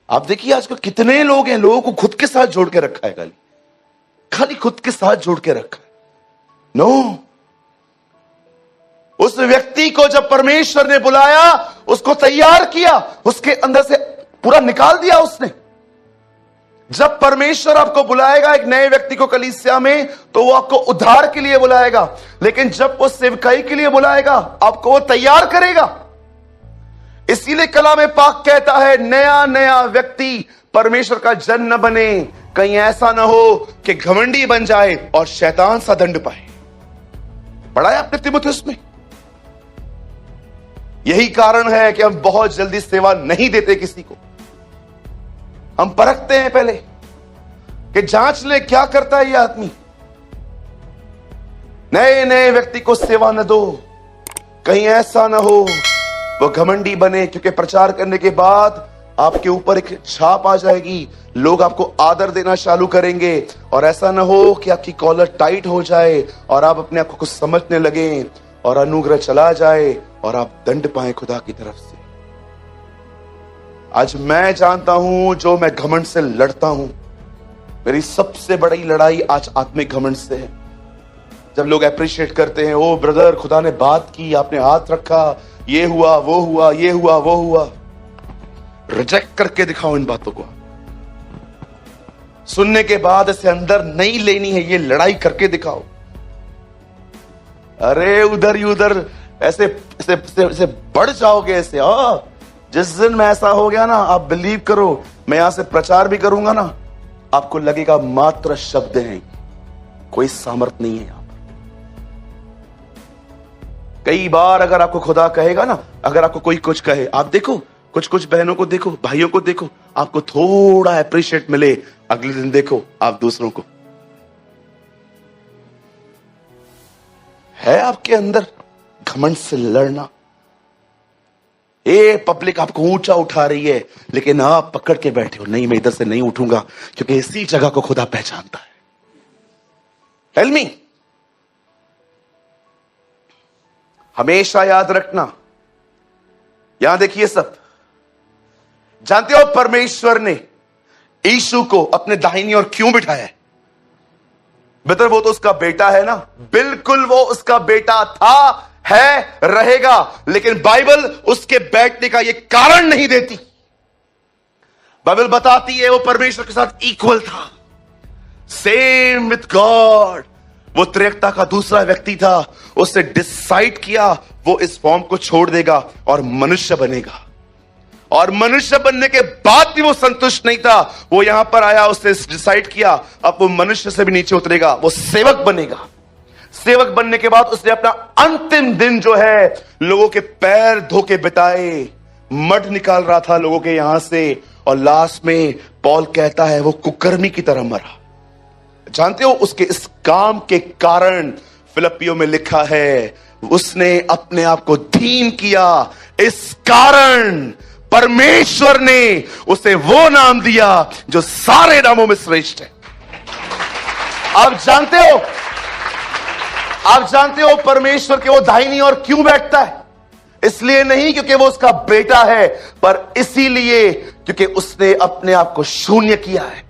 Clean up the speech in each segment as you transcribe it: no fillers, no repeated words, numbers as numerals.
आप देखिए आजकल कितने लोग हैं, लोगों को खुद के साथ जोड़ के रखा है, खाली खाली खुद के साथ जोड़ के रखा है। नो, उस व्यक्ति को जब परमेश्वर ने बुलाया, उसको तैयार किया, उसके अंदर से पूरा निकाल दिया उसने। जब परमेश्वर आपको बुलाएगा एक नए व्यक्ति को कलीसिया में, तो वो आपको उद्धार के लिए बुलाएगा, लेकिन जब वो सेवकाई के लिए बुलाएगा, आपको वो तैयार करेगा। इसीलिए कलाम पाक कहता है, नया नया व्यक्ति परमेश्वर का जन न बने, कहीं ऐसा ना हो कि घमंडी बन जाए और शैतान सा दंड पाए। पढ़ा है आपने तीमुथियुस में? यही कारण है कि हम बहुत जल्दी सेवा नहीं देते किसी को। हम परखते हैं पहले कि जांच ले क्या करता है ये आदमी। नए नए व्यक्ति को सेवा न दो, कहीं ऐसा ना हो वो घमंडी बने, क्योंकि प्रचार करने के बाद आपके ऊपर एक छाप आ जाएगी, लोग आपको आदर देना चालू करेंगे, और ऐसा ना हो कि आपकी कॉलर टाइट हो जाए और आप अपने आप को कुछ समझने लगे और अनुग्रह चला जाए और आप दंड पाए खुदा की तरफ से। आज मैं जानता हूं, जो मैं घमंड से लड़ता हूं, मेरी सबसे बड़ी लड़ाई आज आत्मिक घमंड से है। जब लोग अप्रिशिएट करते हैं, ओ ब्रदर खुदा ने बात की, आपने हाथ रखा, ये हुआ वो हुआ, ये हुआ वो हुआ, रिजेक्ट करके दिखाओ इन बातों को। सुनने के बाद इसे अंदर नहीं लेनी है, ये लड़ाई करके दिखाओ। अरे उधर ही उधर ऐसे ऐसे, ऐसे, ऐसे बढ़ जाओगे ऐसे। जिस दिन में ऐसा हो गया ना, आप बिलीव करो, मैं यहां से प्रचार भी करूंगा ना, आपको लगेगा मात्र शब्द हैं, कोई सामर्थ नहीं है यहां पर। कई बार अगर आपको खुदा कहेगा ना, अगर आपको कोई कुछ कहे, आप देखो कुछ कुछ बहनों को देखो, भाइयों को देखो, आपको थोड़ा अप्रिशिएट मिले, अगले दिन देखो आप दूसरों को। है आपके अंदर घमंड से लड़ना? ये पब्लिक आपको ऊंचा उठा रही है, लेकिन आप पकड़ के बैठे हो, नहीं मैं इधर से नहीं उठूंगा, क्योंकि इसी जगह को खुदा पहचानता है। टेल मी, हमेशा याद रखना। यहां देखिए सब, जानते हो परमेश्वर ने यीशु को अपने दाहिनी ओर क्यों बिठाया है? बेहतर वो तो उसका बेटा है ना, बिल्कुल वो उसका बेटा था, है, रहेगा, लेकिन बाइबल उसके बैठने का ये कारण नहीं देती। बाइबल बताती है वो परमेश्वर के साथ इक्वल था, सेम विथ गॉड। वो त्रिएकता का दूसरा व्यक्ति था, उसने डिसाइड किया वो इस फॉर्म को छोड़ देगा और मनुष्य बनेगा, और मनुष्य बनने के बाद भी वो संतुष्ट नहीं था। वो यहां पर आया, उसने डिसाइड किया अब वो मनुष्य से भी नीचे उतरेगा, वो सेवक बनेगा। सेवक बनने के बाद उसने अपना अंतिम दिन जो है लोगों के पैर धो के बिताए, मड निकाल रहा था लोगों के यहां से, और लास्ट में पौल कहता है वो कुकर्मी की तरह मरा। जानते हो उसके इस काम के कारण फिलिपियों में लिखा है उसने अपने आप को दीन किया, इस कारण परमेश्वर ने उसे वो नाम दिया जो सारे नामों में श्रेष्ठ है। आप जानते हो परमेश्वर के वो दाहिनी ओर क्यों बैठता है? इसलिए नहीं क्योंकि वो उसका बेटा है, पर इसीलिए क्योंकि उसने अपने आप को शून्य किया है।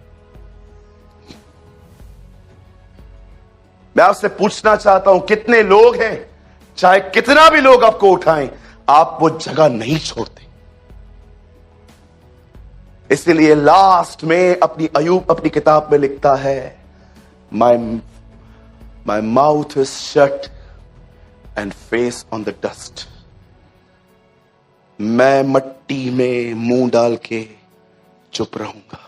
मैं आपसे पूछना चाहता हूं, कितने लोग हैं, चाहे कितना भी लोग आपको उठाएं, आप वो जगह नहीं छोड़ते। इसलिए लास्ट में अयूब अपनी किताब में लिखता है, My mouth is shut and face on the dust. मैं मट्टी में मुंह डाल के चुप रहूंगा।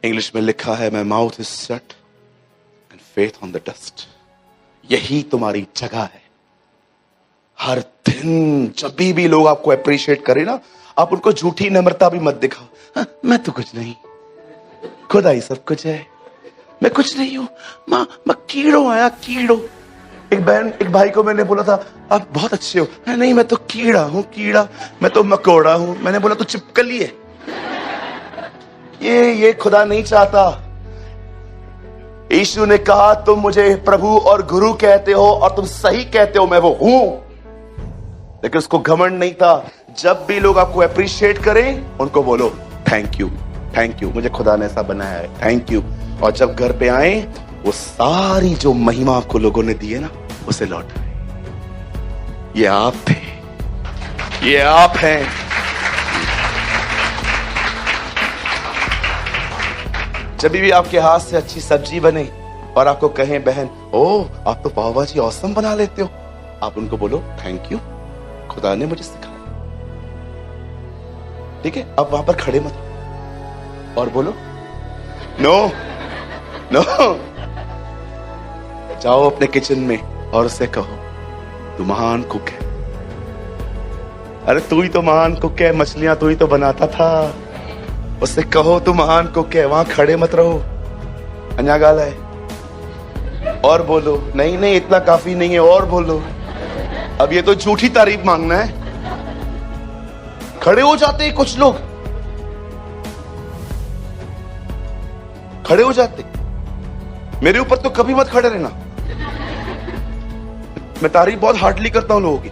इंग्लिश में लिखा है My mouth is shut and faith on the dust. यही तुम्हारी जगह है। हर दिन जब भी लोग आपको अप्रिशिएट करें ना, आप उनको झूठी नम्रता भी मत दिखाओ। हाँ, मैं तो कुछ नहीं, खुदा ही सब कुछ है, मैं कुछ नहीं हूं, मैं कीड़ो आया, कीड़ो। एक भाई को मैंने बोला था आप बहुत अच्छे हो, नहीं मैं तो कीड़ा हूं, कीड़ा, मैं तो मकोड़ा हूं। मैंने बोला तो चिपकली है। ये खुदा नहीं चाहता। यीशु ने कहा तुम मुझे प्रभु और गुरु कहते हो और तुम सही कहते हो, मैं वो हूं। लेकिन उसको घमंड नहीं था। जब भी लोग आपको अप्रिशिएट करें, उनको बोलो थैंक यू, थैंक यू, मुझे खुदा ने ऐसा बनाया है, थैंक यू। और जब घर पे आए, वो सारी जो महिमा आपको लोगों ने दी है ना, उसे लौटाए। ये आप थे, ये आप हैं। जब भी आपके हाथ से अच्छी सब्जी बने और आपको कहें बहन, ओ आप तो पाव भाजी औसम बना लेते हो, आप उनको बोलो थैंक यू, खुदा ने मुझे सिखाया। ठीक है, अब वहां पर खड़े मत और बोलो नो नो। जाओ अपने किचन में और उसे कहो तू महान कुक है। अरे तू ही तो महान कुक है, मछलियां तू ही तो बनाता था। उससे कहो तू महान कुक है, वहां खड़े मत रहो। अन्या गाल है और बोलो नहीं नहीं इतना काफी नहीं है, और बोलो। अब ये तो झूठी तारीफ मांगना है। खड़े हो जाते हैं कुछ लोग, खड़े हो जाते। मेरे ऊपर तो कभी मत खड़े रहना, मैं तारीफ बहुत हार्डली करता हूं लोगों की।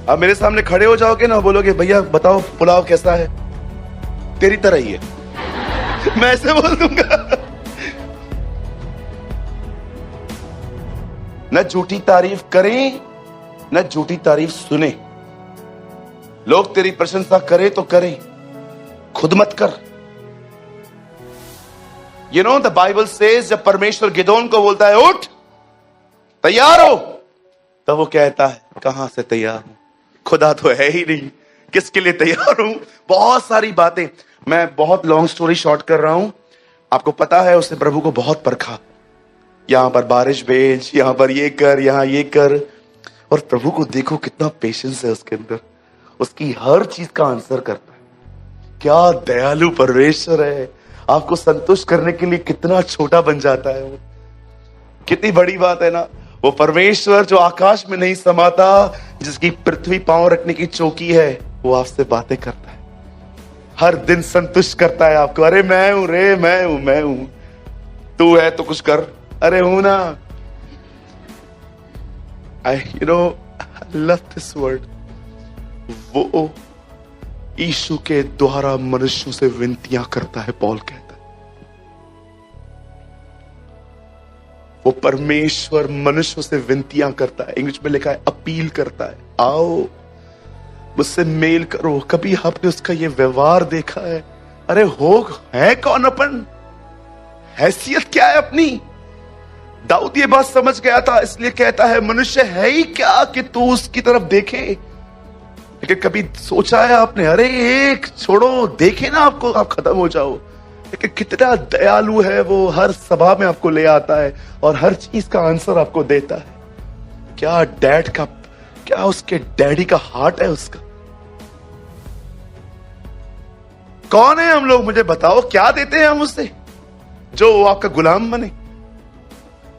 अब मेरे सामने खड़े हो जाओगे ना, बोलोगे भैया बताओ पुलाव कैसा है, तेरी तरह ही है, मैं ऐसे बोल दूंगा। न झूठी तारीफ करें न झूठी तारीफ सुने। लोग तेरी प्रशंसा करें तो करें, खुद मत कर। You know the Bible says, जब परमेश्वर गिदोन को बोलता है उठ तैयार हो, तब वो कहता है कहां से तैयार हूं, खुदा तो है ही नहीं, किसके लिए तैयार हूं। बहुत सारी बातें, मैं बहुत लॉन्ग स्टोरी शॉर्ट कर रहा हूं। आपको पता है उसने प्रभु को बहुत परखा, यहां पर बारिश भेज, यहां पर ये कर, यहां ये कर। और प्रभु को देखो कितना पेशेंस है उसके अंदर, उसकी हर चीज का आंसर करता है। क्या दयालु परमेश्वर है, आपको संतुष्ट करने के लिए कितना छोटा बन जाता है वो। कितनी बड़ी बात है ना, वो परमेश्वर जो आकाश में नहीं समाता, जिसकी पृथ्वी पांव रखने की चौकी है, वो आपसे बातें करता है, हर दिन संतुष्ट करता है आपको। अरे मैं हूं रे, मैं हूं, तू है तो कुछ कर, अरे हूं ना। I love this word। वो यीशु के द्वारा मनुष्यों से विनतियां करता है, पौल कहता है। वो परमेश्वर मनुष्यों से विनतियां करता है, इंग्लिश में लिखा है अपील करता है, आओ मुझसे मेल करो। कभी आपने उसका ये व्यवहार देखा है? अरे है कौन अपन, हैसियत क्या है अपनी। दाऊद ये बात समझ गया था, इसलिए कहता है मनुष्य है ही क्या कि तू उसकी तरफ देखे। लेकिन कभी सोचा है आपने, अरे एक छोड़ो, देखे ना आपको, आप खत्म हो जाओ। लेकिन कितना दयालु है वो, हर सभा में आपको ले आता है और हर चीज का आंसर आपको देता है। क्या डैड का, क्या उसके डैडी का हार्ट है उसका। कौन है हम लोग, मुझे बताओ, क्या देते हैं हम उससे जो वो आपका गुलाम बने।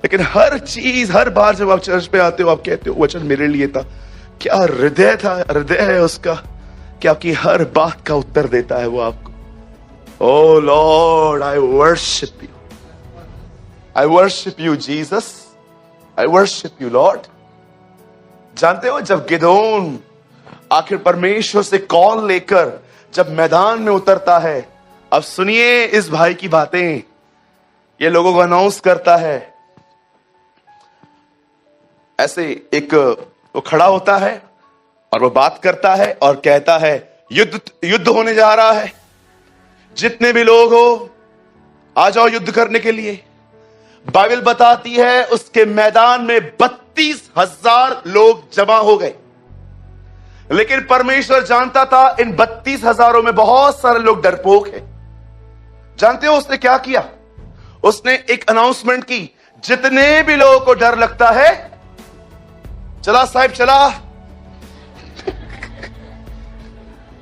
लेकिन हर चीज, हर बार जब आप चर्च पे आते हो, आप कहते हो वचन मेरे लिए था। क्या हृदय था, हृदय है उसका, कि आपकी हर बात का उत्तर देता है वो आपको। O Lord I worship you, I worship you Jesus, I worship you Lord. जानते हो जब गिदोन आखिर परमेश्वर से कॉल लेकर जब मैदान में उतरता है, अब सुनिए इस भाई की बातें, ये लोगों को अनाउंस करता है। ऐसे एक वो खड़ा होता है और वो बात करता है और कहता है युद्ध होने जा रहा है, जितने भी लोग हो आ जाओ युद्ध करने के लिए। बाइबल बताती है उसके मैदान में 32,000 लोग जमा हो गए। लेकिन परमेश्वर जानता था इन 32,000 में बहुत सारे लोग डरपोक हैं। जानते हो उसने क्या किया? उसने एक अनाउंसमेंट की, जितने भी लोगों को डर लगता है, चला साहिब चला,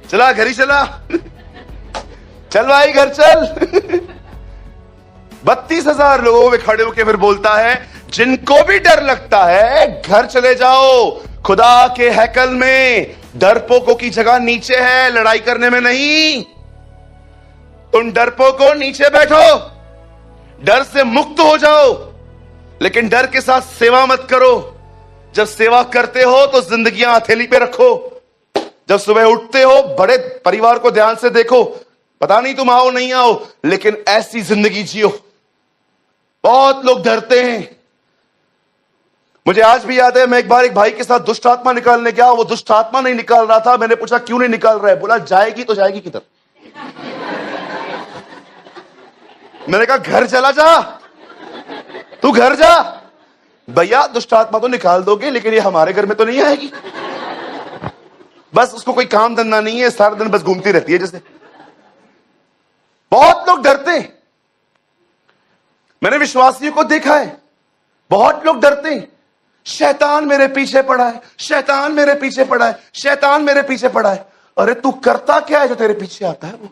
चला घर ही चला, चल भाई घर चल। 32,000 लोगों में खड़े होकर फिर बोलता है, जिनको भी डर लगता है घर चले जाओ, खुदा के हैकल में डरपोकों की जगह नीचे है, लड़ाई करने में नहीं। तुम डरपोको नीचे बैठो, डर से मुक्त हो जाओ, लेकिन डर के साथ सेवा मत करो। जब सेवा करते हो तो जिंदगियां हथेली पे रखो। जब सुबह उठते हो बड़े परिवार को ध्यान से देखो, पता नहीं तुम आओ नहीं आओ, लेकिन ऐसी जिंदगी जियो। बहुत लोग डरते हैं। मुझे आज भी याद है, मैं एक बार एक भाई के साथ दुष्ट आत्मा निकालने गया। वो दुष्ट आत्मा नहीं निकाल रहा था। मैंने पूछा क्यों नहीं निकाल रहा है? बोला जाएगी तो जाएगी किधर? मैंने कहा घर चला जा, तू घर जा। भैया दुष्ट आत्मा तो निकाल दोगे, लेकिन ये हमारे घर में तो नहीं आएगी। बस उसको कोई काम धंधा नहीं है, सारा दिन बस घूमती रहती है जैसे। बहुत लोग डरते हैं। मैंने विश्वासियों को देखा है, बहुत लोग डरते हैं। शैतान मेरे पीछे पड़ा है, शैतान मेरे पीछे पड़ा है, शैतान मेरे पीछे पड़ा है। अरे तू करता क्या है जो तेरे पीछे आता है? वो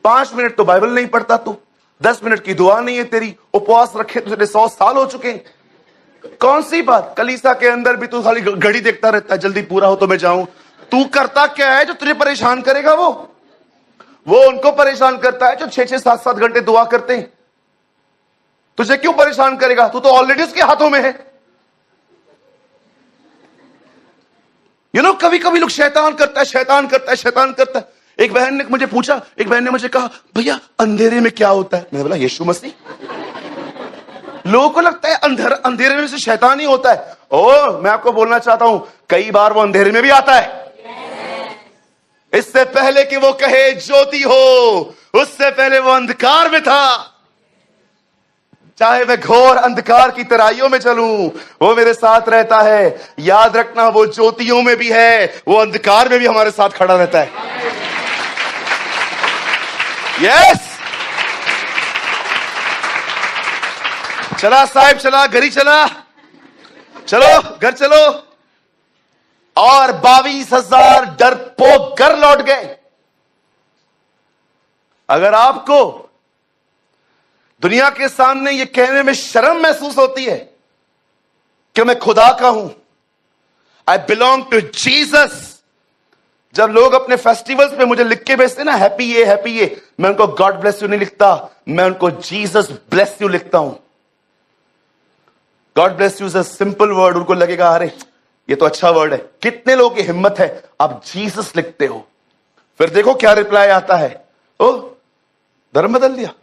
5 मिनट तो बाइबल नहीं पढ़ता तू, 10 मिनट की दुआ नहीं है तेरी, उपवास रखे तुझे 100 साल हो चुके हैं। कौन सी बात? कलीसा के अंदर भी तू खाली घड़ी देखता रहता है, जल्दी पूरा हो तो मैं जाऊं। तू करता क्या है जो तुझे परेशान करेगा? वो उनको परेशान करता है जो 6-6, 7-7 घंटे दुआ करते हैं। तुझे क्यों परेशान करेगा? तू तो ऑलरेडी उसके हाथों में है। कभी कभी लोग शैतान करता है, शैतान करता है, शैतान करता है। एक बहन ने मुझे पूछा, एक बहन ने मुझे कहा, भैया अंधेरे में क्या होता है? मैंने बोला यीशु मसीह। लोगों को लगता है अंधेरे में से शैतान ही होता है। मैं आपको बोलना चाहता हूं, कई बार वो अंधेरे में भी आता है। इससे पहले कि वो कहे ज्योति हो, उससे पहले वो अंधकार में था। चाहे मैं घोर अंधकार की तराइयों में चलूं, वो मेरे साथ रहता है। याद रखना, वो ज्योतियों में भी है, वो अंधकार में भी हमारे साथ खड़ा रहता है। यस। चला साहिब, चला घरी, चला, चलो घर चलो। और 22,000 डरपोक घर लौट गए। अगर आपको दुनिया के सामने ये कहने में शर्म महसूस होती है कि मैं खुदा का हूं, आई बिलोंग टू जीसस। जब लोग अपने फेस्टिवल्स पे मुझे लिख के भेजते ना, हैप्पी ये हैप्पी ये, मैं उनको गॉड ब्लेस यू नहीं लिखता, मैं उनको जीसस ब्लेस यू लिखता हूं। God bless you is a simple word. उनको लगेगा अरे ये तो अच्छा वर्ड है। कितने लोगों की हिम्मत है आप जीसस लिखते हो? फिर देखो क्या रिप्लाई आता है, ओ धर्म बदल दिया,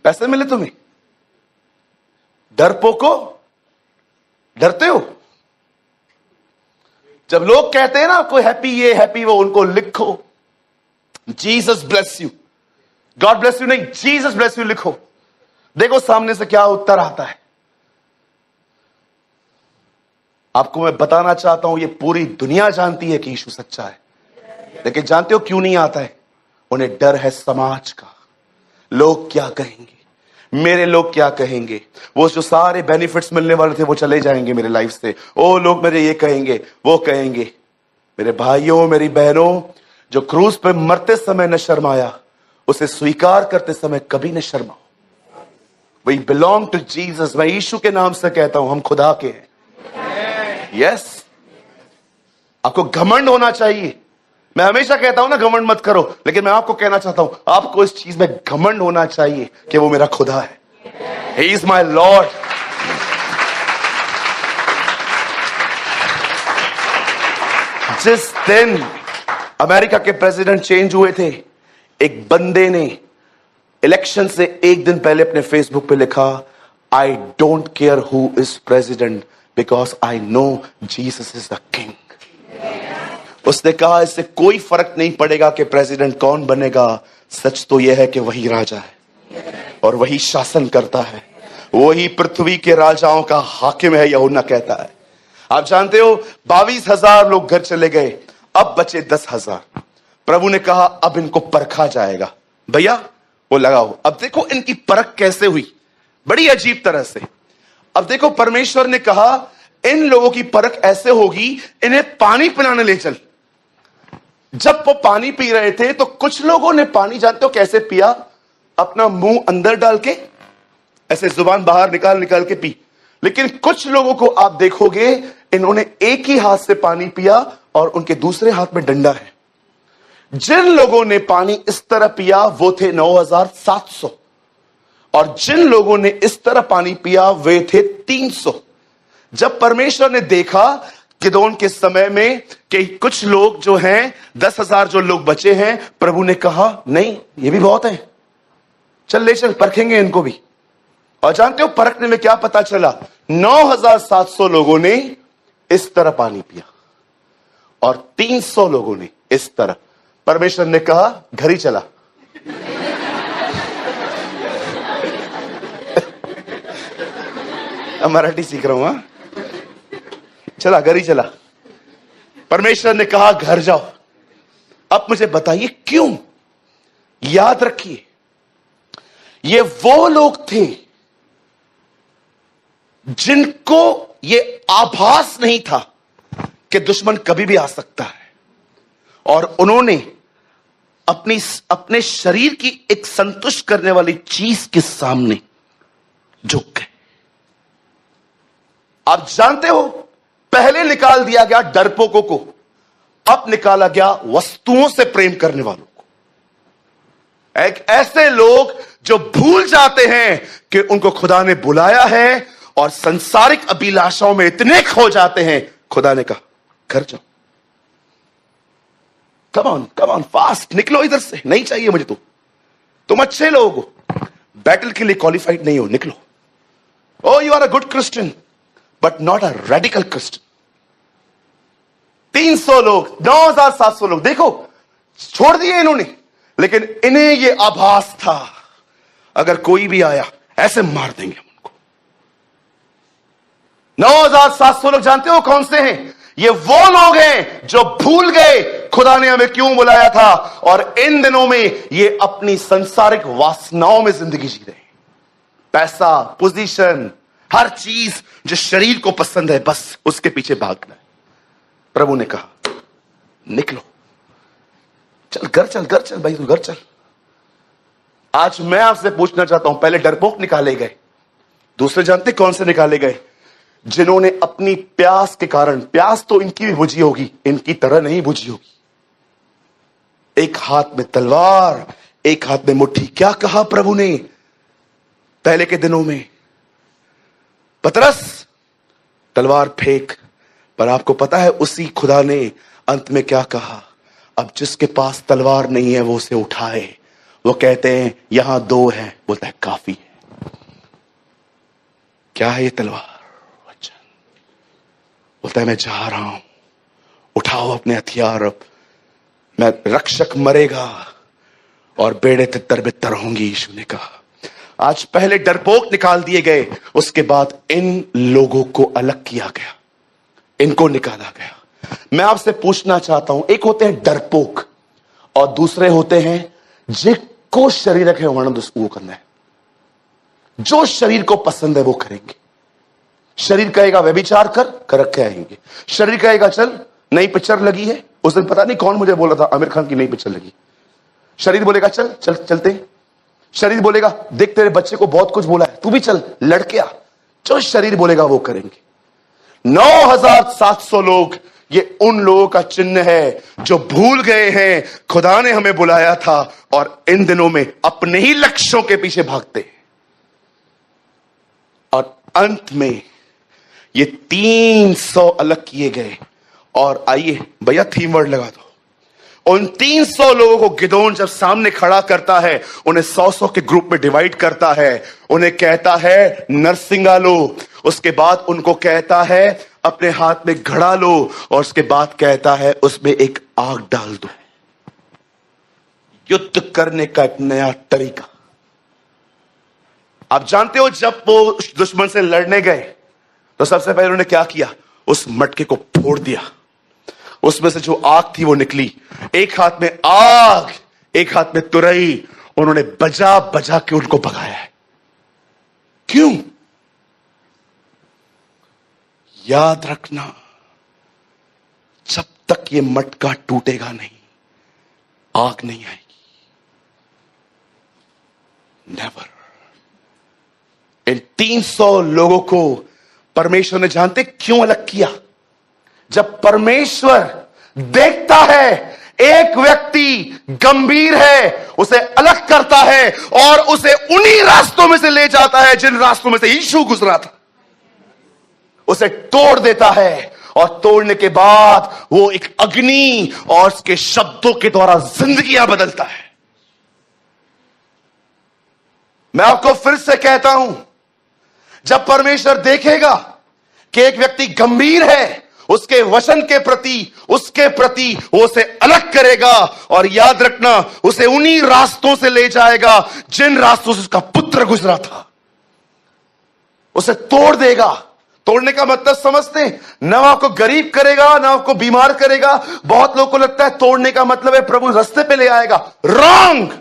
पैसे मिले तुम्हें, डरपोको, डरते हो। जब लोग कहते हैं ना कोई हैप्पी ये हैप्पी वो, उनको लिखो Jesus bless you, God bless you नहीं, जीसस ब्लेस यू लिखो। देखो सामने से क्या उत्तर आता है। आपको मैं बताना चाहता हूं, ये पूरी दुनिया जानती है कि यीशु सच्चा है, लेकिन जानते हो क्यों नहीं आता है? उन्हें डर है समाज का। लोग क्या कहेंगे, मेरे लोग क्या कहेंगे। वो जो सारे बेनिफिट्स मिलने वाले थे वो चले जाएंगे मेरे लाइफ से। ओ लोग मेरे ये कहेंगे, वो कहेंगे। मेरे भाइयों, मेरी बहनों, जो क्रूस पे मरते समय न शर्माया, उसे स्वीकार करते समय कभी न शर्माओ। We belong to Jesus. मैं यीशु के नाम से कहता हूं, हम खुदा के हैं। यस। आपको घमंड होना चाहिए। मैं हमेशा कहता हूं ना घमंड मत करो, लेकिन मैं आपको कहना चाहता हूं, आपको इस चीज में घमंड होना चाहिए कि वो मेरा खुदा है। He is my Lord। जिस दिन अमेरिका के प्रेसिडेंट चेंज हुए थे, एक बंदे ने इलेक्शन से एक दिन पहले अपने फेसबुक पे लिखा, I don't care who is president because I know Jesus is the king. उसने कहा इससे कोई फर्क नहीं पड़ेगा कि प्रेसिडेंट कौन बनेगा, सच तो यह है कि वही राजा है और वही शासन करता है, वही पृथ्वी के राजाओं का हाकिम है, यूहन्ना कहता है। आप जानते हो 22,000 लोग घर चले गए, अब बचे 10,000। प्रभु ने कहा अब इनको परखा जाएगा। भैया वो लगाओ। अब देखो इनकी परख कैसे हुई, बड़ी अजीब तरह से। अब देखो परमेश्वर ने कहा इन लोगों की परख ऐसे होगी, इन्हें पानी पिलाने ले चल। जब वो पानी पी रहे थे तो कुछ लोगों ने पानी जानते हो कैसे पिया? अपना मुंह अंदर डाल के ऐसे जुबान बाहर निकाल निकाल के पी। लेकिन कुछ लोगों को आप देखोगे इन्होंने एक ही हाथ से पानी पिया और उनके दूसरे हाथ में डंडा है। जिन लोगों ने पानी इस तरह पिया वो थे 9,700 और जिन लोगों ने इस तरह पानी पिया वे थे 300। जब परमेश्वर ने देखा गिदोन के समय में कि कुछ लोग जो हैं 10,000 जो लोग बचे हैं, प्रभु ने कहा नहीं ये भी बहुत है, चल ले चल परखेंगे इनको भी। और जानते हो परखने में क्या पता चला? 9,700 लोगों ने इस तरह पानी पिया और 300 लोगों ने इस तरह। परमेश्वर ने कहा घर ही चला। मराठी सीख रहा हूं, हां, चला घर ही चला। परमेश्वर ने कहा घर जाओ। अब मुझे बताइए क्यों? याद रखिए ये वो लोग थे जिनको ये आभास नहीं था कि दुश्मन कभी भी आ सकता है, और उन्होंने अपने शरीर की एक संतुष्ट करने वाली चीज के सामने झुक गए। आप जानते हो पहले निकाल दिया गया डरपोकों को, अब निकाला गया वस्तुओं से प्रेम करने वालों को। एक ऐसे लोग जो भूल जाते हैं कि उनको खुदा ने बुलाया है और संसारिक अभिलाषाओं में इतने खो जाते हैं। खुदा ने कहा घर जाओ, कम ऑन फास्ट, निकलो इधर से, नहीं चाहिए मुझे तुम अच्छे लोग हो, बैटल के लिए क्वालिफाइड नहीं हो, निकलो। Oh you are a good Christian but not a radical Christian. 300 लोग, 9,700 लोग देखो छोड़ दिए इन्होंने, लेकिन इन्हें यह आभास था अगर कोई भी आया ऐसे मार देंगे हम उनको। 9,700 लोग जानते हो कौन से हैं? ये वो लोग हैं जो भूल गए खुदा ने हमें क्यों बुलाया था, और इन दिनों में ये अपनी संसारिक वासनाओं में जिंदगी जी रहे हैं। पैसा, पोजीशन, हर चीज जो शरीर को पसंद है बस उसके पीछे भागना है। प्रभु ने कहा निकलो, चल घर चल भाई, तू घर चल। आज मैं आपसे पूछना चाहता हूं, पहले डरपोक निकाले गए, दूसरे जानते कौन से निकाले गए? जिन्होंने अपनी प्यास के कारण, प्यास तो इनकी भी बुझी होगी, इनकी तरह नहीं बुझी होगी। एक हाथ में तलवार, एक हाथ में मुट्ठी। क्या कहा प्रभु ने पहले के दिनों में? पतरस तलवार फेंक। पर आपको पता है उसी खुदा ने अंत में क्या कहा? अब जिसके पास तलवार नहीं है वो उसे उठाए। वो कहते हैं यहां 2 है, बोलता है काफी है। क्या है ये तलवार? वचन। बोलता है मैं जा रहा हूं, उठाओ अपने हथियार, अब मैं रक्षक मरेगा और बेड़े तितर बितर होंगी, यीशु ने कहा। आज पहले डरपोक निकाल दिए गए, उसके बाद इन लोगों को अलग किया गया, इनको निकाला गया। मैं आपसे पूछना चाहता हूं, एक होते हैं डरपोक और दूसरे होते हैं जिनको शरीर है वो करना है, जो शरीर को पसंद है वो करेंगे। शरीर कहेगा व्यभिचार कर के आएंगे। शरीर कहेगा चल नई पिक्चर लगी है, उस दिन पता नहीं कौन मुझे बोला था आमिर खान की नई पिक्चर लगी। शरीर बोलेगा चलते। शरीर बोलेगा देख तेरे बच्चे को बहुत कुछ बोला है, तू भी चल लड़के आ। जो शरीर बोलेगा वो करेंगे। 9,700 लोग ये उन लोगों का चिन्ह है जो भूल गए हैं खुदा ने हमें बुलाया था, और इन दिनों में अपने ही लक्ष्यों के पीछे भागते हैं। और अंत में ये 300 अलग किए गए। और आइए भैया थीम वर्ड लगा दो। उन 300 लोगों को गिदोन जब सामने खड़ा करता है, उन्हें 100-100 के ग्रुप में डिवाइड करता है। उन्हें कहता है नरसिंगा लो, उसके बाद उनको कहता है अपने हाथ में घड़ा लो, और उसके बाद कहता है उसमें एक आग डाल दो। युद्ध करने का एक नया तरीका। आप जानते हो जब वो दुश्मन से लड़ने गए तो सबसे पहले उन्होंने क्या किया? उस मटके को फोड़ दिया, उसमें से जो आग थी वो निकली। एक हाथ में आग, एक हाथ में तुरई। उन्होंने बजा बजा के उनको भगाया है। क्यों? याद रखना, जब तक ये मटका टूटेगा नहीं, आग नहीं आएगी। नेवर। इन 300 लोगों को परमेश्वर ने जानते क्यों अलग किया? जब परमेश्वर देखता है एक व्यक्ति गंभीर है, उसे अलग करता है और उसे उन्हीं रास्तों में से ले जाता है जिन रास्तों में से यीशु गुजरा था। उसे तोड़ देता है, और तोड़ने के बाद वो एक अग्नि और उसके शब्दों के द्वारा जिंदगियां बदलता है। मैं आपको फिर से कहता हूं, जब परमेश्वर देखेगा कि एक व्यक्ति गंभीर है, उसके वचन के प्रति, उसके प्रति वो उसे अलग करेगा, और याद रखना, उसे उन्हीं रास्तों से ले जाएगा जिन रास्तों से उसका पुत्र गुजरा था। उसे तोड़ देगा। तोड़ने का मतलब समझते हैं? न आपको गरीब करेगा, न आपको बीमार करेगा। बहुत लोगों को लगता है तोड़ने का मतलब है प्रभु रास्ते पे ले आएगा। रॉन्ग,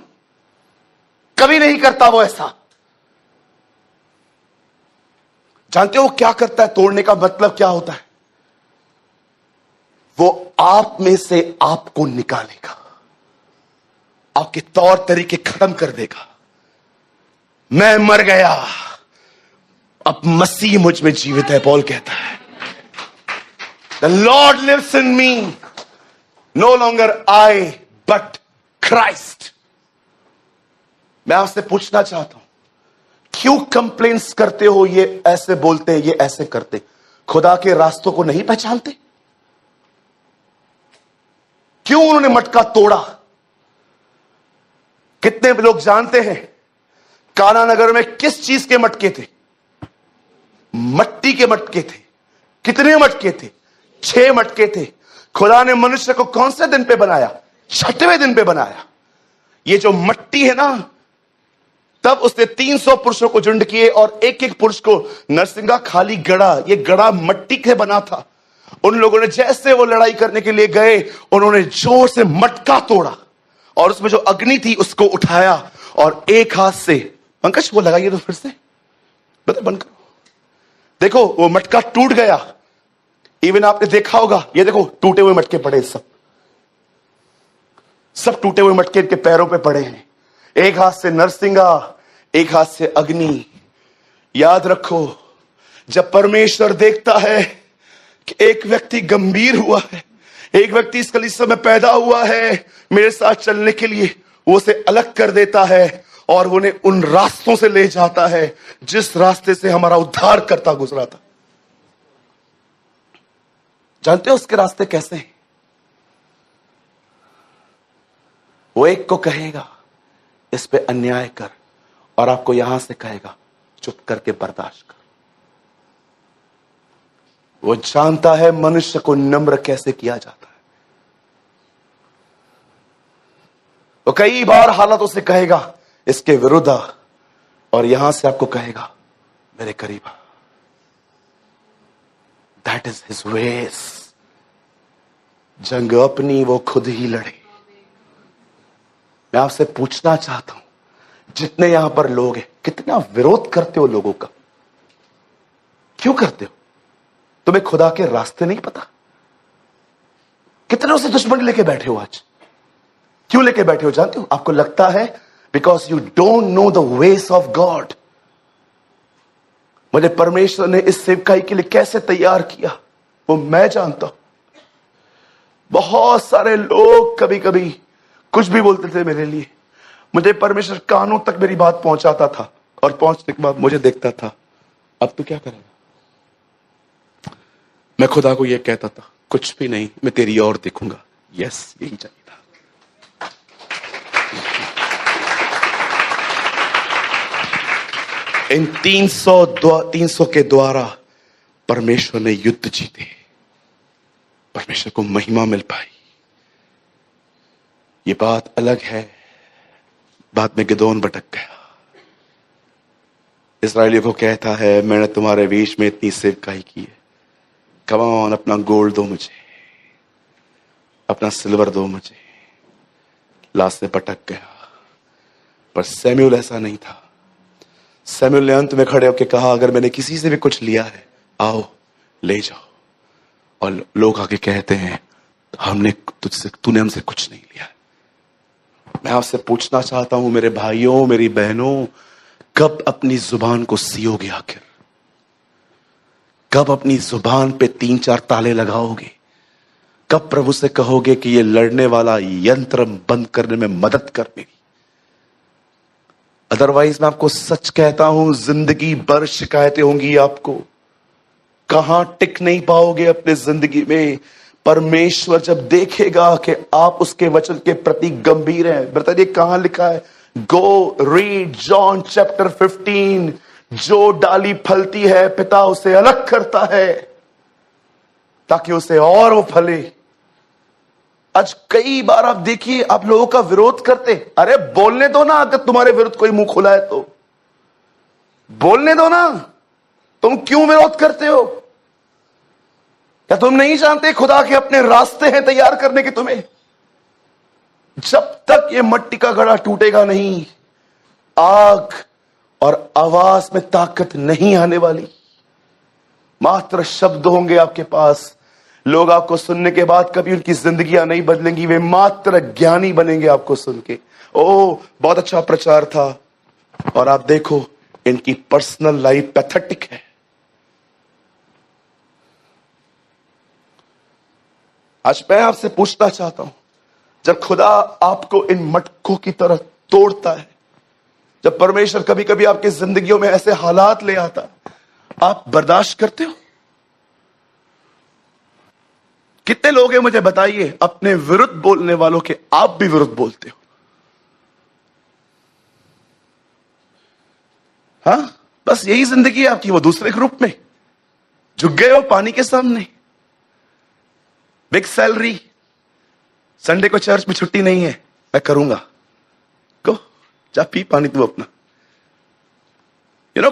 कभी नहीं करता वो ऐसा। जानते हो क्या करता है? तोड़ने का मतलब क्या होता है? वो आप में से आपको निकालेगा, आपके तौर तरीके खत्म कर देगा। मैं मर गया, अब मसीह मुझ में जीवित है, पॉल कहता है। The Lord lives in me, no longer I but Christ. मैं आपसे पूछना चाहता हूं, क्यों कंप्लेंट्स करते हो? ये ऐसे बोलते, ये ऐसे करते, खुदा के रास्तों को नहीं पहचानते? क्यों उन्होंने मटका तोड़ा? कितने लोग जानते हैं काना नगर में किस चीज के मटके थे? मट्टी के मटके थे। कितने मटके थे? 6 मटके थे। खुदा ने मनुष्य को कौन से दिन पे बनाया? 6वें दिन पे बनाया। ये जो मट्टी है ना, तब उसने 300 पुरुषों को झुंड किए और एक एक पुरुष को नरसिंगा खाली गड़ा। ये गड़ा मट्टी से बना था। उन लोगों ने जैसे वो लड़ाई करने के लिए गए, उन्होंने जोर से मटका तोड़ा और उसमें जो अग्नि थी उसको उठाया और एक हाथ से, पंकज वो लगाइए तो फिर से, बता बंद करो। देखो वो मटका टूट गया। इवन आपने देखा होगा, ये देखो टूटे हुए मटके पड़े, सब टूटे हुए मटके इनके पैरों पे पड़े हैं। एक हाथ से नरसिंगा, एक हाथ से अग्नि। याद रखो, जब परमेश्वर देखता है कि एक व्यक्ति गंभीर हुआ है, एक व्यक्ति इस कलीसिया में पैदा हुआ है मेरे साथ चलने के लिए, वो उसे अलग कर देता है और उन्हें उन रास्तों से ले जाता है जिस रास्ते से हमारा उद्धार करता गुजरा था। जानते हो उसके रास्ते कैसे हैं? वो एक को कहेगा इस पे अन्याय कर, और आपको यहां से कहेगा चुप करके बर्दाश्त कर। वो जानता है मनुष्य को नम्र कैसे किया जाता है। वो कई बार हालातों से कहेगा इसके विरुद्ध आ, और यहां से आपको कहेगा मेरे करीब आ। That is his ways. जंग अपनी वो खुद ही लड़े। मैं आपसे पूछना चाहता हूं, जितने यहां पर लोग हैं, कितना विरोध करते हो लोगों का? क्यों करते हो? तुम्हें खुदा के रास्ते नहीं पता? कितनों से दुश्मनी लेके बैठे हो आज? क्यों लेके बैठे हो जानते हो? आपको लगता है because you don't know the ways of God. मुझे परमेश्वर ने इस सेवकाई के लिए कैसे तैयार किया वो मैं जानता हूं। बहुत सारे लोग कभी कभी कुछ भी बोलते थे मेरे लिए, मुझे परमेश्वर कानों तक मेरी बात पहुंचाता था, और पहुंचने के बाद मुझे देखता था अब तू क्या करेगा। मैं खुदा को यह कहता था कुछ भी नहीं, मैं तेरी ओर देखूंगा। यस, यही चाहिए था। इन 300 के द्वारा परमेश्वर ने युद्ध जीते, परमेश्वर को महिमा मिल पाई। ये बात अलग है, बाद में गिदोन भटक गया, इस्राएलियों को कहता है मैंने तुम्हारे बीच में इतनी सेवकाई की है, कम ऑन अपना गोल्ड दो मुझे, अपना सिल्वर दो मुझे। लास्ट से भटक गया। पर सैमुएल ऐसा नहीं था। सैमुएल ने अंत में खड़े होकर कहा अगर मैंने किसी से भी कुछ लिया है आओ ले जाओ। और लोग आगे कहते हैं हमने तुझसे, तूने हमसे कुछ नहीं लिया। मैं आपसे पूछना चाहता हूं मेरे भाइयों मेरी बहनों, कब अपनी जुबान को सियोगे? आखिर कब अपनी जुबान पे 3-4 ताले लगाओगे? कब प्रभु से कहोगे कि ये लड़ने वाला यंत्र बंद करने में मदद कर मेरी? अदरवाइज मैं आपको सच कहता हूं जिंदगी भर शिकायतें होंगी आपको। कहां टिक नहीं पाओगे अपने जिंदगी में। परमेश्वर जब देखेगा कि आप उसके वचन के प्रति गंभीर हैं। बताइए कहां लिखा है? गो रीड जॉन चैप्टर 15। जो डाली फलती है पिता उसे अलग करता है ताकि उसे और वो फले। आज कई बार आप देखिए, आप लोगों का विरोध करते। अरे बोलने दो ना, अगर तुम्हारे विरुद्ध कोई मुंह खुला है तो बोलने दो ना। तुम क्यों विरोध करते हो? क्या तुम नहीं जानते खुदा के अपने रास्ते हैं तैयार करने के तुम्हें? जब तक ये मट्टी का घड़ा टूटेगा नहीं, आग और आवाज में ताकत नहीं आने वाली। मात्र शब्द होंगे आपके पास। लोग आपको सुनने के बाद कभी उनकी जिंदगियां नहीं बदलेंगी, वे मात्र ज्ञानी बनेंगे आपको सुन के। ओ बहुत अच्छा प्रचार था, और आप देखो इनकी पर्सनल लाइफ पैथेटिक है। आज मैं आपसे पूछना चाहता हूं, जब खुदा आपको इन मटकों की तरह तोड़ता है, जब परमेश्वर कभी कभी आपकी जिंदगियों में ऐसे हालात ले आता है, आप बर्दाश्त करते हो? कितने लोग हैं मुझे बताइए अपने विरुद्ध बोलने वालों के आप भी विरुद्ध बोलते हो? हाँ, बस यही जिंदगी है आपकी। वो दूसरे ग्रुप में झुक गए हो पानी के सामने। बिग सैलरी, संडे को चर्च में छुट्टी नहीं है, मैं करूंगा। को जा पी पानी तू अपना।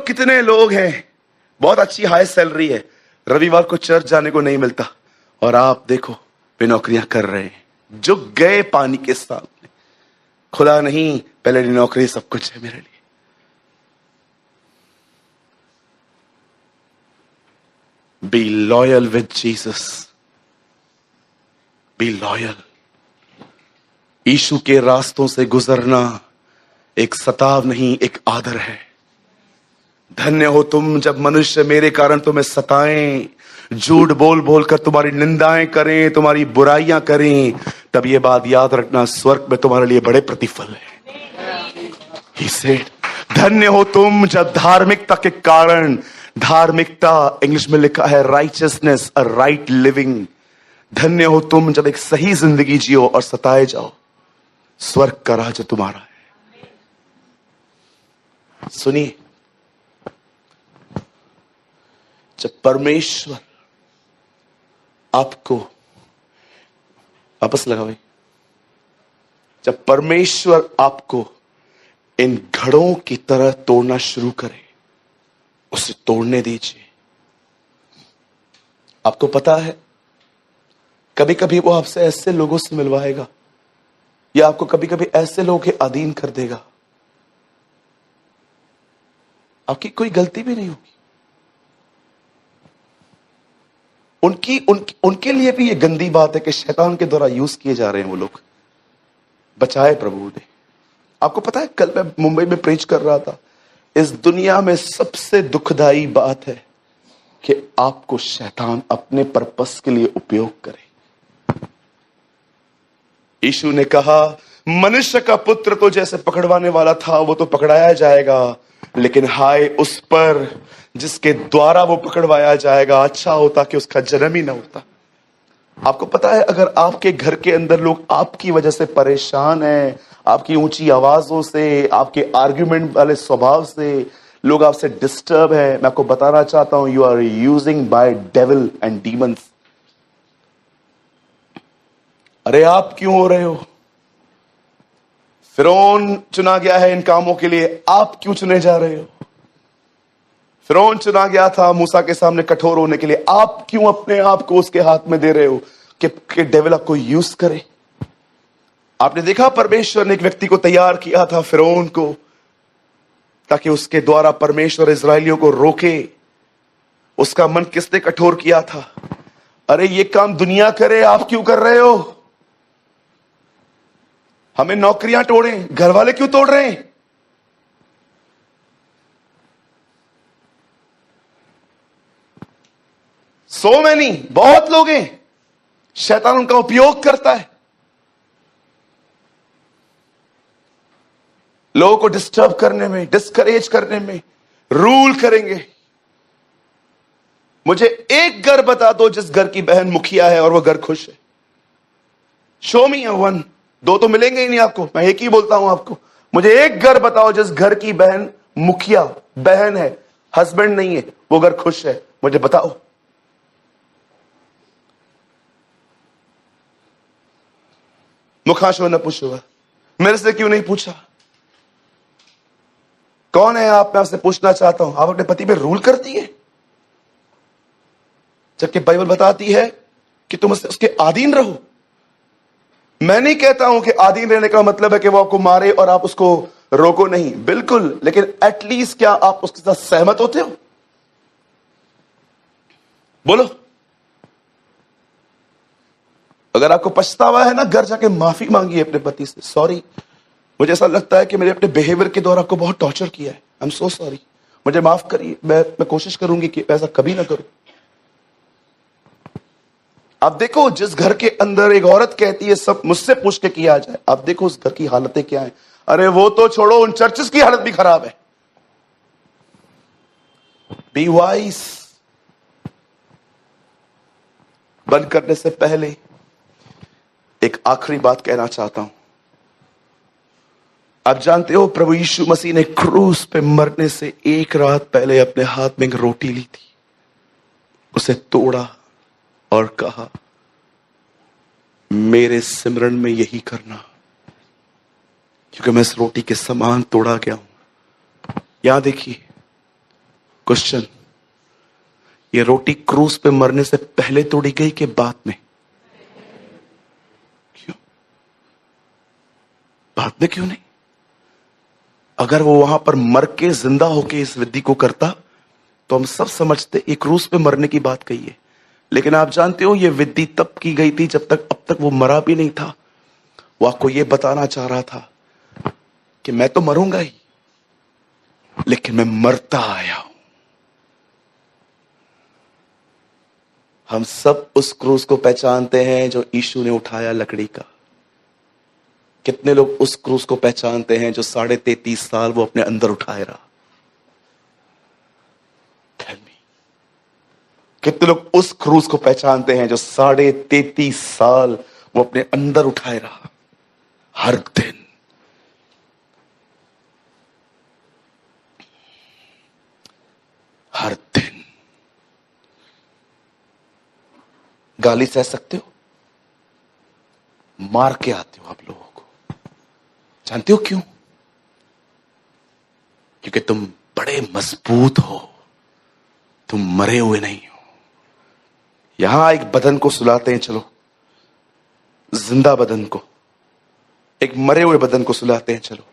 कितने लोग हैं, बहुत अच्छी हाई सैलरी है, रविवार को चर्च जाने को नहीं मिलता, और आप देखो वे नौकरियां कर रहे हैं, झुक गए पानी के सामने। खुदा नहीं, पहले नौकरी सब कुछ है मेरे लिए। Be loyal with Jesus, be loyal. यीशु के रास्तों से गुजरना एक सताव नहीं, एक आदर है। धन्य हो तुम जब मनुष्य मेरे कारण तुम्हें सताएं, झूठ बोल बोल कर तुम्हारी निंदाएं करें, तुम्हारी बुराइयां करें, तब ये बात याद रखना, स्वर्ग में तुम्हारे लिए बड़े प्रतिफल है। He said, धन्य हो तुम जब धार्मिकता के कारण, धार्मिकता इंग्लिश में लिखा है राइचियसनेस, अ राइट लिविंग। धन्य हो तुम जब एक सही जिंदगी जियो और सताए जाओ, स्वर्ग का राज तुम्हारा है। सुनिए, जब परमेश्वर आपको वापस लगा भाई, जब परमेश्वर आपको इन घड़ों की तरह तोड़ना शुरू करे, उसे तोड़ने दीजिए। आपको पता है कभी कभी वो आपसे ऐसे लोगों से मिलवाएगा, या आपको कभी कभी ऐसे लोगों के अधीन कर देगा, आपकी कोई गलती भी नहीं होगी। उनके लिए भी ये गंदी बात है कि शैतान के द्वारा यूज किए जा रहे हैं वो लोग। बचाए प्रभु ने। आपको पता है, कल मैं मुंबई में प्रीच कर रहा था, इस दुनिया में सबसे दुखदाई बात है कि आपको शैतान अपने पर्पस के लिए उपयोग करे। यीशु ने कहा, मनुष्य का पुत्र तो जैसे पकड़वाने वाला था वो तो पकड़ाया जाएगा, लेकिन हाय उस पर जिसके द्वारा वो पकड़वाया जाएगा। अच्छा होता कि उसका जन्म ही ना होता। आपको पता है, अगर आपके घर के अंदर लोग आपकी वजह से परेशान हैं, आपकी ऊंची आवाजों से, आपके आर्ग्यूमेंट वाले स्वभाव से लोग आपसे डिस्टर्ब है, मैं आपको बताना चाहता हूं, you are using by devil and demons. अरे आप क्यों हो रहे हो? फिरौन चुना गया है इन कामों के लिए, आप क्यों चुने जा रहे हो? फिरौन चुना गया था मूसा के सामने कठोर होने के लिए, आप क्यों अपने आप को उसके हाथ में दे रहे हो कि डेविल आपको यूज करे? आपने देखा परमेश्वर ने एक व्यक्ति को तैयार किया था, फिरौन को, ताकि उसके द्वारा परमेश्वर इस्राएलियों को रोके। उसका मन किसने कठोर किया था? अरे ये काम दुनिया करे, आप क्यों कर रहे हो? हमें नौकरियां तोड़ें, घर वाले क्यों तोड़ रहे हैं? सो मैनी, बहुत लोग हैं, शैतान उनका उपयोग करता है, लोगों को डिस्टर्ब करने में, डिस्करेज करने में, रूल करेंगे। मुझे एक घर बता दो जिस घर की बहन मुखिया है और वो घर खुश है। शो मी वन। दो तो मिलेंगे ही नहीं आपको, मैं एक ही बोलता हूं आपको। मुझे एक घर बताओ जिस घर की बहन मुखिया बहन है, हस्बैंड नहीं है, वो घर खुश है, मुझे बताओ। मुखाशो न पूछो, मेरे से क्यों नहीं पूछा? कौन है आप? मैं आपसे पूछना चाहता हूं, आप अपने पति पे रूल करती है, जबकि बाइबल बताती है कि तुम उसके अधीन रहो। मैं नहीं कहता हूं कि अधीन रहने का मतलब है कि वो आपको मारे और आप उसको रोको नहीं, बिल्कुल, लेकिन एटलीस्ट क्या आप उसके साथ सहमत होते हो? बोलो। अगर आपको पछतावा है ना, घर जाके माफी मांगिए अपने पति से। सॉरी, मुझे ऐसा लगता है कि मैंने अपने बिहेवियर के द्वारा आपको बहुत टॉर्चर किया है। आई एम सो सॉरी, मुझे माफ करिए। मैं कोशिश करूंगी कि ऐसा कभी ना करूं। आप देखो, जिस घर के अंदर एक औरत कहती है सब मुझसे पूछ के किया जाए, आप देखो उस घर की हालतें क्या है। अरे वो तो छोड़ो, उन चर्चेस की हालत भी खराब है। Be wise. बंद करने से पहले एक आखिरी बात कहना चाहता हूं। आप जानते हो, प्रभु यीशु मसीह ने क्रूस पे मरने से एक रात पहले अपने हाथ में एक रोटी ली थी, उसे तोड़ा और कहा, मेरे सिमरन में यही करना, क्योंकि मैं इस रोटी के समान तोड़ा गया हूं। यहां देखिए क्वेश्चन, ये रोटी क्रूस पे मरने से पहले तोड़ी गई कि बाद में? क्यों बाद में? क्यों नहीं? अगर वो वहां पर मर के जिंदा होके इस विधि को करता तो हम सब समझते ये क्रूस पे मरने की बात कही है। लेकिन आप जानते हो, ये विधि तब की गई थी जब तक अब तक वो मरा भी नहीं था। वो आपको ये बताना चाह रहा था कि मैं तो मरूंगा ही, लेकिन मैं मरता आया हूं। हम सब उस क्रूस को पहचानते हैं जो यीशु ने उठाया लकड़ी का। कितने लोग उस क्रूस को पहचानते हैं जो 33.5 साल वो अपने अंदर उठाए रहा? Tell me. कितने लोग उस क्रूस को पहचानते हैं जो 33.5 साल वो अपने अंदर उठाए रहा? हर दिन, हर दिन। गाली सह सकते हो, मार के आते हो आप लोगों को। जानते हो क्यों? क्योंकि तुम बड़े मजबूत हो, तुम मरे हुए नहीं हो। यहां एक बदन को सुलाते हैं, चलो जिंदा बदन को, एक मरे हुए बदन को सुलाते हैं, चलो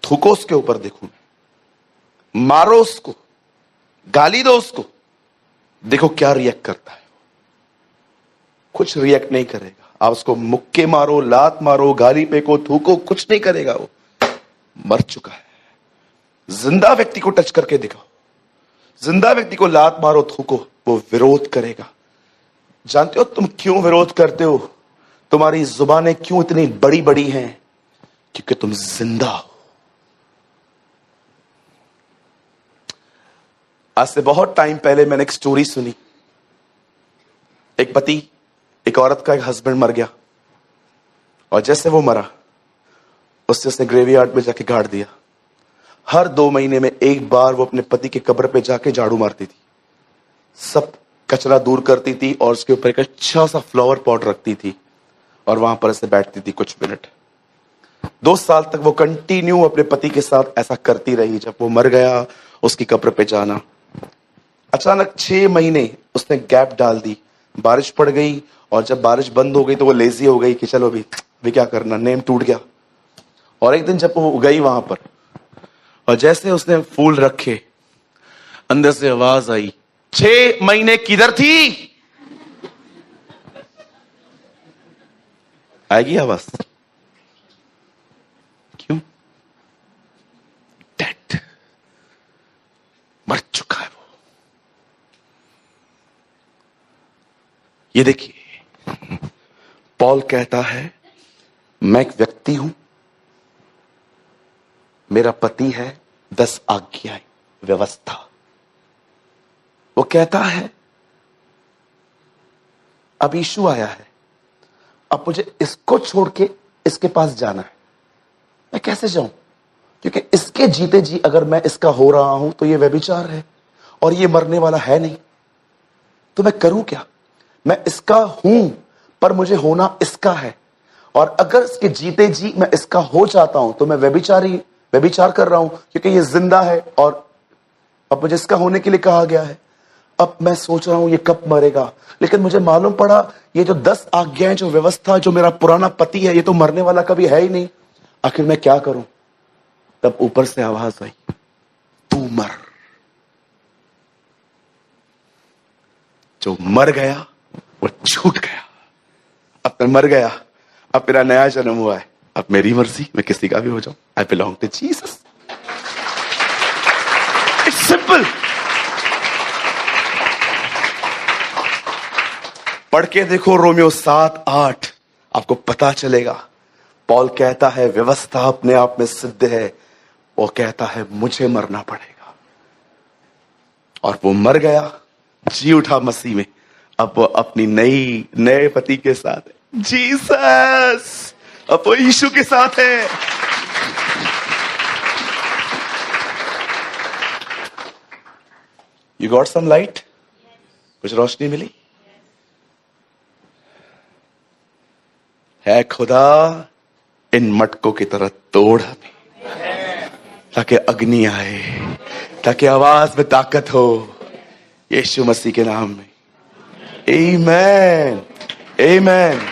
थूको उसके ऊपर, देखो, मारो उसको, गाली दो उसको, देखो क्या रिएक्ट करता है। कुछ रिएक्ट नहीं करेगा। आप उसको मुक्के मारो, लात मारो, गाली फेंको, थूको, कुछ नहीं करेगा। वो मर चुका है। जिंदा व्यक्ति को टच करके दिखाओ, जिंदा व्यक्ति को लात मारो, थूको, वो विरोध करेगा। जानते हो तुम क्यों विरोध करते हो? तुम्हारी जुबानें क्यों इतनी बड़ी बड़ी हैं? क्योंकि तुम जिंदा हो। आज से बहुत टाइम पहले मैंने एक स्टोरी सुनी। एक पति, एक औरत का एक हस्बैंड मर गया, और जैसे वो मरा उसने ग्रेवयार्ड में जाके गाड़ दिया। हर 2 महीने में एक बार वो अपने पति के कब्र पे जाके झाड़ू मारती थी, सब कचरा दूर करती थी, और उसके ऊपर एक अच्छा सा फ्लावर पॉट रखती थी, और वहां पर ऐसे बैठती थी कुछ मिनट। 2 साल तक वो कंटिन्यू अपने पति के साथ ऐसा करती रही। जब वो मर गया, उसकी कब्र पे जाना। अचानक 6 महीने उसने गैप डाल दी, बारिश पड़ गई, और जब बारिश बंद हो गई तो वो लेजी हो गई कि चलो भी क्या करना, नेम टूट गया। और एक दिन जब वो गई वहां पर, और जैसे उसने फूल रखे, अंदर से आवाज आई, 6 महीने किधर थी? आएगी आवाज? क्यों? डेड, मर चुका है वो। ये देखिए, पॉल कहता है, मैं एक व्यक्ति हूं, मेरा पति है, 10 आज्ञाएं, व्यवस्था। वो कहता है अब यीशु आया है, अब मुझे इसको छोड़ के इसके पास जाना है। मैं कैसे जाऊं? क्योंकि इसके जीते जी अगर मैं इसका हो रहा हूं तो ये व्यभिचार है और ये मरने वाला है नहीं। तो मैं करूं क्या? मैं इसका हूं पर मुझे होना इसका है, और अगर इसके जीते जी मैं इसका हो जाता हूं तो मैं व्यभिचार कर रहा हूं, क्योंकि ये जिंदा है और अब मुझे इसका होने के लिए कहा गया है। अब मैं सोच रहा हूं ये कब मरेगा, लेकिन मुझे मालूम पड़ा ये जो 10 आज्ञाएं, जो व्यवस्था, जो मेरा पुराना पति है, ये तो मरने वाला कभी है ही नहीं। आखिर मैं क्या करूं? तब ऊपर से आवाज आई, तू मर। जो मर गया वो छूट गया। अब मैं मर गया, अब मेरा नया जन्म हुआ है। अब मेरी मर्जी, मैं किसी का भी हो जाऊं। I belong to Jesus. It's simple. पढ़ के देखो रोमियो 7:8, आपको पता चलेगा। पौल कहता है व्यवस्था अपने आप में सिद्ध है, वो कहता है मुझे मरना पड़ेगा, और वो मर गया, जी उठा मसीह में। अब वो अपनी नए पति के साथ है, जीसस। अब वो यीशु के साथ है। You got some light? कुछ रोशनी मिली? है खुदा इन मटकों की तरह तोड़ हमें, ताकि अग्नि आए, ताकि आवाज में ताकत हो, यीशु मसीह के नाम में। आमीन, आमीन।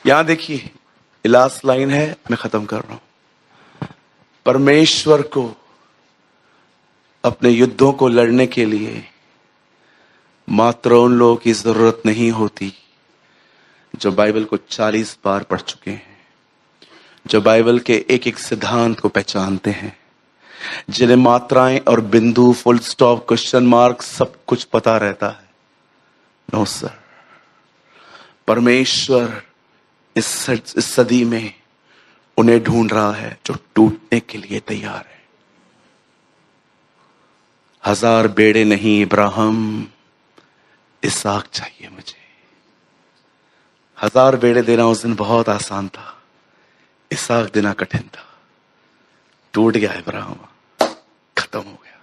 यहां देखिए, लास्ट लाइन है, मैं खत्म कर रहा हूं। परमेश्वर को अपने युद्धों को लड़ने के लिए मात्र उन लोगों की जरूरत नहीं होती जो बाइबल को 40 बार पढ़ चुके हैं, जो बाइबल के एक एक सिद्धांत को पहचानते हैं, जिन्हें मात्राएं और बिंदु, फुल स्टॉप, क्वेश्चन मार्क सब कुछ पता रहता है। नो सर, परमेश्वर इस सदी में उन्हें ढूंढ रहा है जो टूटने के लिए तैयार है। 1000 बेड़े नहीं इब्राहिम, इसहाक चाहिए मुझे। 1000 बेड़े देना उस दिन बहुत आसान था, इसहाक देना कठिन था। टूट गया इब्राहिम, खत्म हो गया।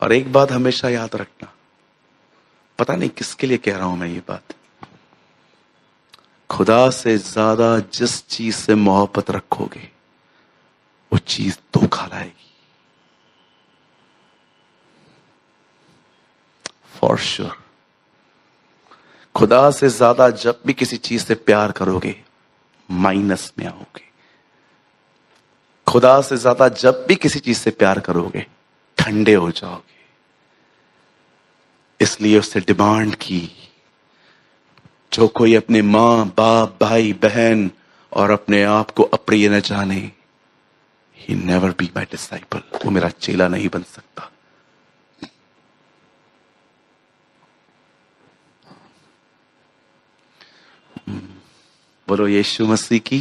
और एक बात हमेशा याद रखना, पता नहीं किसके लिए कह रहा हूं मैं ये बात, खुदा से ज्यादा जिस चीज से मोहब्बत रखोगे वो चीज धोखा लाएगी, फॉर श्योर। खुदा से ज्यादा जब भी किसी चीज से प्यार करोगे माइनस में आओगे। खुदा से ज्यादा जब भी किसी चीज से प्यार करोगे ठंडे हो जाओगे। इसलिए उससे डिमांड की, जो कोई अपने मां बाप, भाई बहन और अपने आप को अप्रिय न जाने, he never be my disciple, वो मेरा चेला नहीं बन सकता। बोलो यीशु मसीह की